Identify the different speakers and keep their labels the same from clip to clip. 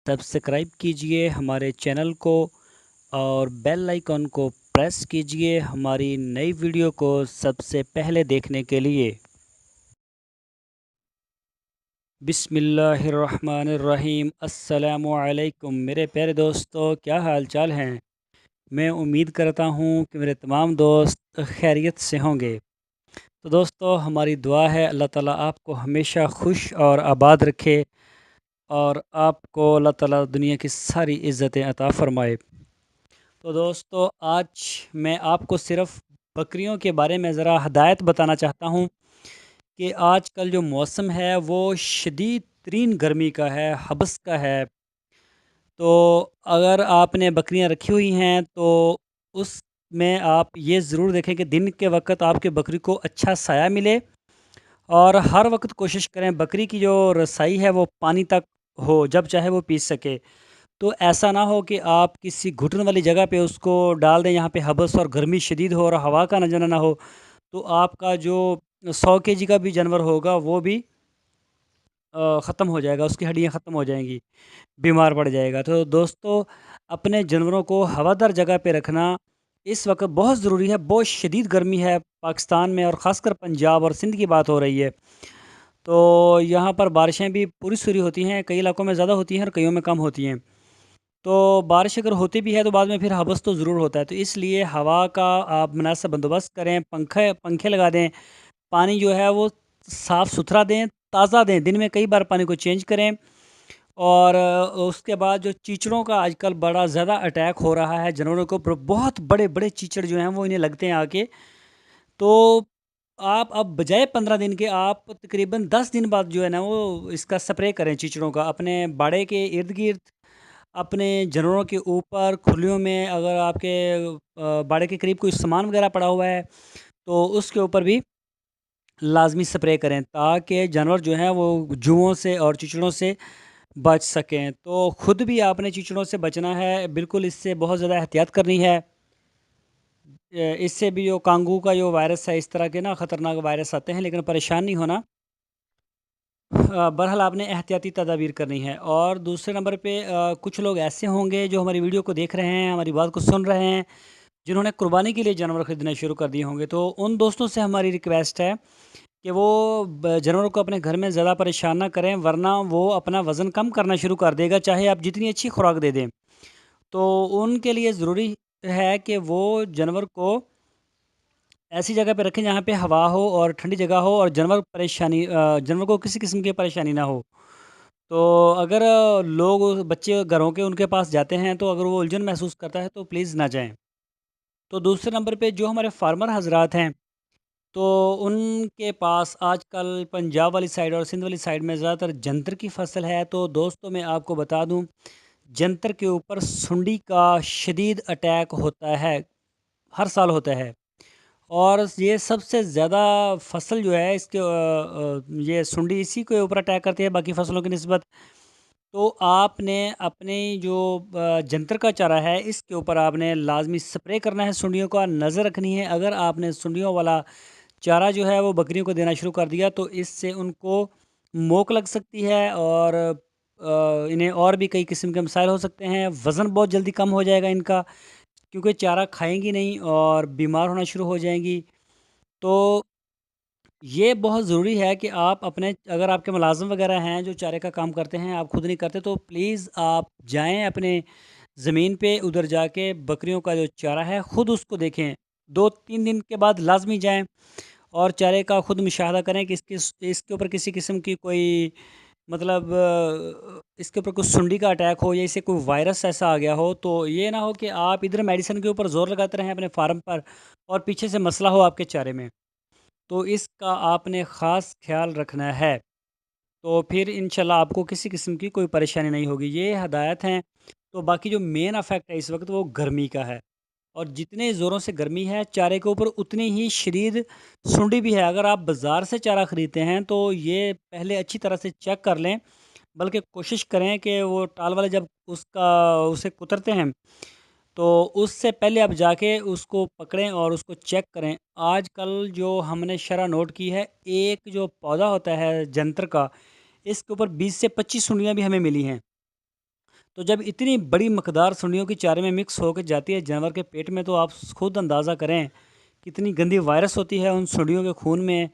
Speaker 1: Subscribe कीजिए हमारे channel को और बेल आइकन को प्रेस कीजिए हमारी नई वीडियो को सबसे पहले देखने के लिए। बिस्मिल्लाहिर्रहमानिर्रहीम। अस्सलामुअलैकुम मेरे प्यारे दोस्तों, क्या हाल चाल हैं। मैं उम्मीद करता हूँ कि मेरे तमाम दोस्त खैरियत से होंगे। तो दोस्तों, हमारी दुआ है अल्लाह ताला आपको हमेशा खुश और आबाद रखे और आपको अल्लाह ताला दुनिया की सारी इज़्ज़तें अता फ़रमाए। तो दोस्तों, आज मैं आपको सिर्फ़ बकरियों के बारे में ज़रा हदायत बताना चाहता हूँ कि आजकल जो मौसम है वो शदीद तरीन गर्मी का है, हबस का है। तो अगर आपने बकरियां रखी हुई हैं तो उसमें आप ये ज़रूर देखें कि दिन के वक्त आपकी बकरी को अच्छा साया मिले और हर वक्त कोशिश करें बकरी की जो रसाई है वो पानी तक हो, जब चाहे वो पी सके। तो ऐसा ना हो कि आप किसी घुटन वाली जगह पे उसको डाल दें, यहाँ पे हबस और गर्मी शदीद हो और हवा का न जाना ना हो, तो आपका जो 100 केजी का भी जानवर होगा वो भी ख़त्म हो जाएगा, उसकी हड्डियाँ ख़त्म हो जाएंगी, बीमार पड़ जाएगा। तो दोस्तों, अपने जानवरों को हवादार जगह पे रखना इस वक्त बहुत ज़रूरी है। बहुत शदीद गर्मी है पाकिस्तान में और ख़ासकर पंजाब और सिंध की बात हो रही है। तो यहाँ पर बारिशें भी पूरी सूरी होती हैं, कई इलाकों में ज़्यादा होती हैं और कईयों में कम होती हैं। तो बारिश अगर होती भी है तो बाद में फिर हवस तो ज़रूर होता है। तो इसलिए हवा का आप मुनासिब बंदोबस्त करें, पंखे पंखे लगा दें, पानी जो है वो साफ़ सुथरा दें, ताज़ा दें, दिन में कई बार पानी को चेंज करें। और उसके बाद जो चीचड़ों का आजकल बड़ा ज़्यादा अटैक हो रहा है जानवरों के ऊपर, बहुत बड़े बड़े चीचड़ जो हैं वो इन्हें लगते हैं आके। तो आप अब बजाय 15 दिन के आप तकरीबन 10 दिन बाद जो है ना वो इसका स्प्रे करें चीचड़ों का, अपने बाड़े के इर्द गिर्द, अपने जानवरों के ऊपर, खुलियों में। अगर आपके बाड़े के करीब कोई सामान वगैरह पड़ा हुआ है तो उसके ऊपर भी लाजमी स्प्रे करें ताकि जानवर जो हैं वो जुओं से और चिचड़ों से बच सकें। तो ख़ुद भी आपने चिचड़ों से बचना है, बिल्कुल इससे बहुत ज़्यादा एहतियात करनी है। इससे भी जो कांगू का जो वायरस है, इस तरह के ना ख़तरनाक वायरस आते हैं, लेकिन परेशान नहीं होना। बहरहाल आपने एहतियाती तदाबीर करनी है। और दूसरे नंबर पे कुछ लोग ऐसे होंगे जो हमारी वीडियो को देख रहे हैं, हमारी बात को सुन रहे हैं, जिन्होंने कुर्बानी के लिए जानवर ख़रीदना शुरू कर दिए होंगे। तो उन दोस्तों से हमारी रिक्वेस्ट है कि वो जानवरों को अपने घर में ज़्यादा परेशान ना करें, वरना वो अपना वज़न कम करना शुरू कर देगा, चाहे आप जितनी अच्छी खुराक दे दें। तो उनके लिए ज़रूरी है कि वो जानवर को ऐसी जगह पे रखें जहाँ पे हवा हो और ठंडी जगह हो और जानवर को किसी किस्म की परेशानी ना हो। तो अगर लोग बच्चे घरों के उनके पास जाते हैं तो अगर वो उलझन महसूस करता है तो प्लीज़ ना जाएं। तो दूसरे नंबर पे जो हमारे फार्मर हजरात हैं, तो उनके पास आजकल पंजाब वाली साइड और सिंध वाली साइड में ज़्यादातर जंतर की फसल है। तो दोस्तों, मैं आपको बता दूं, जंतर के ऊपर सुंडी का शदीद अटैक होता है, हर साल होता है। और ये सबसे ज़्यादा फसल जो है इसके ये सुंडी इसी के ऊपर अटैक करती है बाकी फसलों की निस्बत। तो आपने अपने जो जंतर का चारा है इसके ऊपर आपने लाजमी स्प्रे करना है, सुंडियों का नज़र रखनी है। अगर आपने सुंडियों वाला चारा जो है वो बकरियों को देना शुरू कर दिया तो इससे उनको मोक लग सकती है और इन्हें और भी कई किस्म के मसाइल हो सकते हैं। वज़न बहुत जल्दी कम हो जाएगा इनका, क्योंकि चारा खाएंगी नहीं और बीमार होना शुरू हो जाएंगी। तो ये बहुत ज़रूरी है कि आप अपने, अगर आपके मुलाज़िम वगैरह हैं जो चारे का काम करते हैं, आप खुद नहीं करते, तो प्लीज़ आप जाएं अपने ज़मीन पे, उधर जाके बकरियों का जो चारा है ख़ुद उसको देखें। 2-3 दिन के बाद लाजमी जाएं और चारे का ख़ुद मुशाहदा करें कि इसके ऊपर किसी किस्म की कोई, मतलब इसके ऊपर कुछ सुंडी का अटैक हो या इसे कोई वायरस ऐसा आ गया हो। तो ये ना हो कि आप इधर मेडिसिन के ऊपर ज़ोर लगाते रहें अपने फार्म पर और पीछे से मसला हो आपके चारे में। तो इसका आपने ख़ास ख्याल रखना है, तो फिर इंशाल्लाह आपको किसी किस्म की कोई परेशानी नहीं होगी। ये हदायत हैं। तो बाकी जो मेन अफेक्ट है इस वक्त वो गर्मी का है, और जितने ज़ोरों से गर्मी है चारे के ऊपर उतनी ही शदीद सुंडी भी है। अगर आप बाज़ार से चारा ख़रीदते हैं तो ये पहले अच्छी तरह से चेक कर लें, बल्कि कोशिश करें कि वो टाल वाले जब उसे कुतरते हैं तो उससे पहले आप जाके उसको पकड़ें और उसको चेक करें। आजकल जो हमने शरह नोट की है, एक जो पौधा होता है जंतर का, इसके ऊपर 20 से 25 सुंडियाँ भी हमें मिली हैं। तो जब इतनी बड़ी मकदार सुंडियों की चारे में मिक्स होकर जाती है जानवर के पेट में, तो आप खुद अंदाज़ा करें कितनी गंदी वायरस होती है उन सुंडियों के खून में।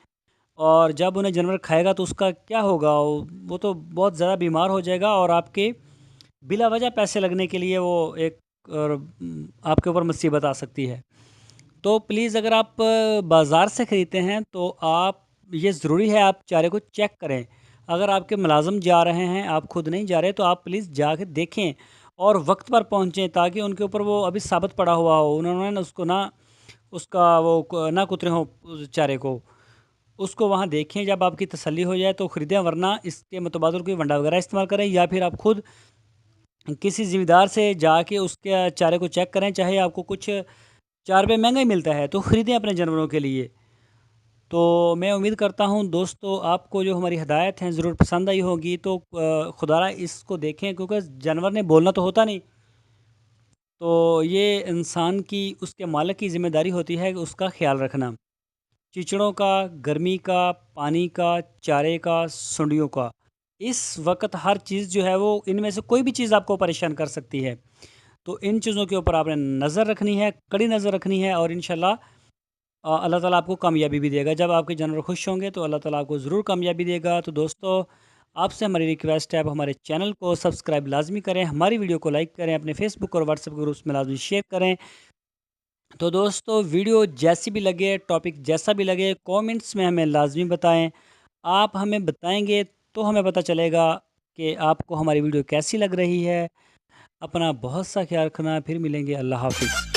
Speaker 1: और जब उन्हें जानवर खाएगा तो उसका क्या होगा, वो तो बहुत ज़्यादा बीमार हो जाएगा और आपके बिला वजह पैसे लगने के लिए वो एक आपके ऊपर मुसीबत आ सकती है। तो प्लीज़ अगर आप बाज़ार से ख़रीदते हैं तो आप ये ज़रूरी है आप चारे को चेक करें। अगर आपके मुलाज़िम जा रहे हैं, आप खुद नहीं जा रहे, तो आप प्लीज़ जाके देखें और वक्त पर पहुँचें, ताकि उनके ऊपर वो अभी साबित पड़ा हुआ हो, उन्होंने ना उसको ना उसका वो ना कुतरे हों उस चारे को। उसको वहाँ देखें, जब आपकी तसल्ली हो जाए तो ख़रीदें, वरना इसके मुतबादल कोई वंडा वगैरह इस्तेमाल करें, या फिर आप खुद किसी ज़िम्मेदार से जाके उसके चारे को चेक करें। चाहे आपको कुछ 4 रुपए महंगा ही मिलता है, तो ख़रीदें अपने जानवरों के लिए। तो मैं उम्मीद करता हूँ दोस्तों आपको जो हमारी हिदायत हैं ज़रूर पसंद आई होगी। तो खुदारा इसको देखें, क्योंकि जानवर ने बोलना तो होता नहीं, तो ये इंसान की, उसके मालिक की ज़िम्मेदारी होती है कि उसका ख़्याल रखना। चिचड़ों का, गर्मी का, पानी का, चारे का, सुंडियों का। इस वक़्त हर चीज़ जो है वो, इनमें से कोई भी चीज़ आपको परेशान कर सकती है। तो इन चीज़ों के ऊपर आपने नज़र रखनी है, कड़ी नज़र रखनी है, और इंशाल्लाह अल्लाह ताला आपको कामयाबी भी देगा। जब आपके जानवर खुश होंगे तो अल्लाह ताला आपको ज़रूर कामयाबी देगा। तो दोस्तों आपसे हमारी रिक्वेस्ट है, आप हमारे चैनल को सब्सक्राइब लाज़मी करें, हमारी वीडियो को लाइक करें, अपने फेसबुक और व्हाट्सएप ग्रुप्स में लाज़मी शेयर करें। तो दोस्तों वीडियो जैसी भी लगे, टॉपिक जैसा भी लगे, कमेंट्स में हमें लाज़मी बताएं। आप हमें बताएंगे तो हमें पता चलेगा कि आपको हमारी वीडियो कैसी लग रही है। अपना बहुत सा ख्याल रखना, फिर मिलेंगे, अल्लाह हाफिज़।